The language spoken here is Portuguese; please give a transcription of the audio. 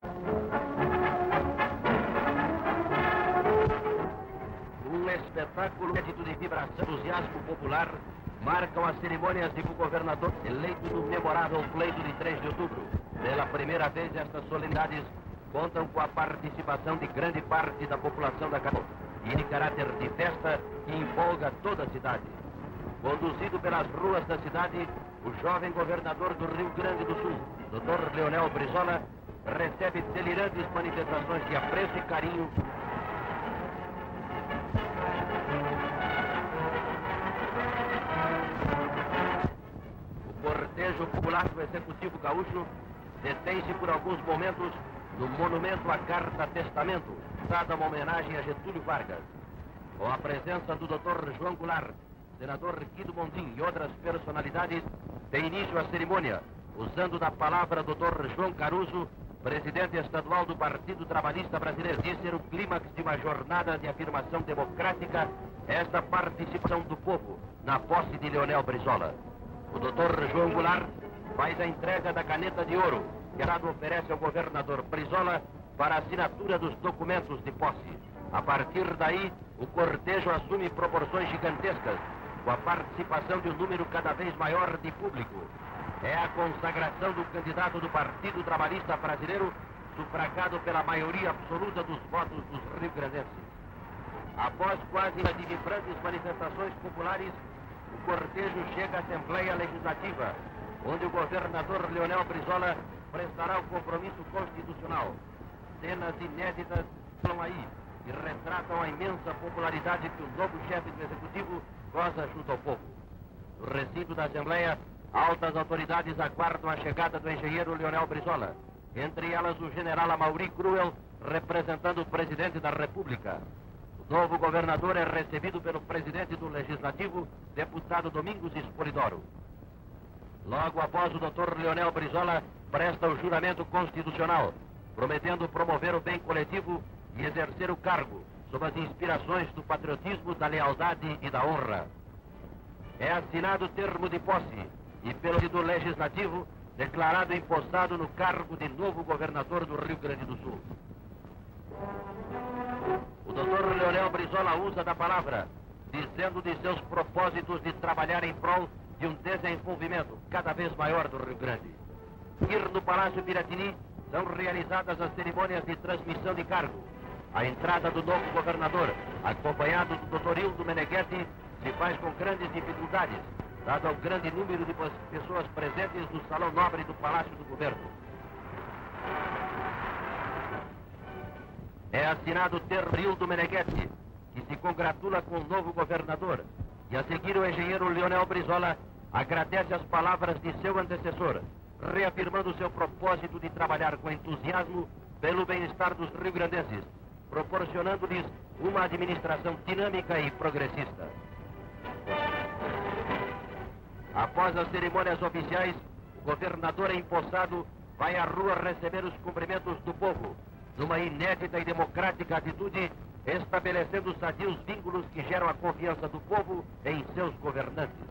Um espetáculo de vibração, entusiasmo popular marcam as cerimônias de que o governador eleito no memorável pleito de 3 de outubro. Pela primeira vez, estas solenidades contam com a participação de grande parte da população da capital e de caráter de festa que empolga toda a cidade. Conduzido pelas ruas da cidade, o jovem governador do Rio Grande do Sul, Dr. Leonel Brizola, recebe delirantes manifestações de apreço e carinho. O cortejo popular do Executivo Gaúcho detém-se por alguns momentos no monumento à Carta Testamento, dada uma homenagem a Getúlio Vargas. Com a presença do Dr. João Goulart, senador Guido Mondin e outras personalidades, tem início a cerimônia, usando da palavra Dr. João Caruso, presidente estadual do Partido Trabalhista Brasileiro. De ser o clímax de uma jornada de afirmação democrática, esta participação do povo na posse de Leonel Brizola. O Dr. João Goulart faz a entrega da caneta de ouro que o Estado oferece ao governador Brizola para a assinatura dos documentos de posse. A partir daí, o cortejo assume proporções gigantescas, com a participação de um número cada vez maior de público. É a consagração do candidato do Partido Trabalhista Brasileiro, sufragado pela maioria absoluta dos votos dos rio-grandenses. Após quase de vibrantes manifestações populares, o cortejo chega à Assembleia Legislativa, onde o governador Leonel Brizola prestará o compromisso constitucional. Cenas inéditas estão aí e retratam a imensa popularidade que o novo chefe do Executivo goza junto ao povo. No recinto da Assembleia, altas autoridades aguardam a chegada do engenheiro Leonel Brizola, entre elas o general Amaury Cruel, representando o presidente da República. O novo governador é recebido pelo presidente do Legislativo, deputado Domingos Espolidoro. Logo após, o Dr. Leonel Brizola presta o juramento constitucional, prometendo promover o bem coletivo e exercer o cargo sob as inspirações do patriotismo, da lealdade e da honra. É assinado o termo de posse e, pelo do Legislativo, declarado empossado no cargo de novo governador do Rio Grande do Sul. O Dr. Leonel Brizola usa da palavra, dizendo de seus propósitos de trabalhar em prol de um desenvolvimento cada vez maior do Rio Grande. Ir no Palácio Piratini são realizadas as cerimônias de transmissão de cargo. A entrada do novo governador, acompanhado do Dr. Hildo Meneghetti, se faz com grandes dificuldades, dado ao grande número de pessoas presentes no Salão Nobre do Palácio do Governo. É assinado o termo Hildo Meneghetti, que se congratula com o novo governador, e a seguir o engenheiro Leonel Brizola agradece as palavras de seu antecessor, reafirmando seu propósito de trabalhar com entusiasmo pelo bem-estar dos rio-grandenses, proporcionando-lhes uma administração dinâmica e progressista. Após as cerimônias oficiais, o governador empossado vai à rua receber os cumprimentos do povo, numa inédita e democrática atitude, estabelecendo sadios vínculos que geram a confiança do povo em seus governantes.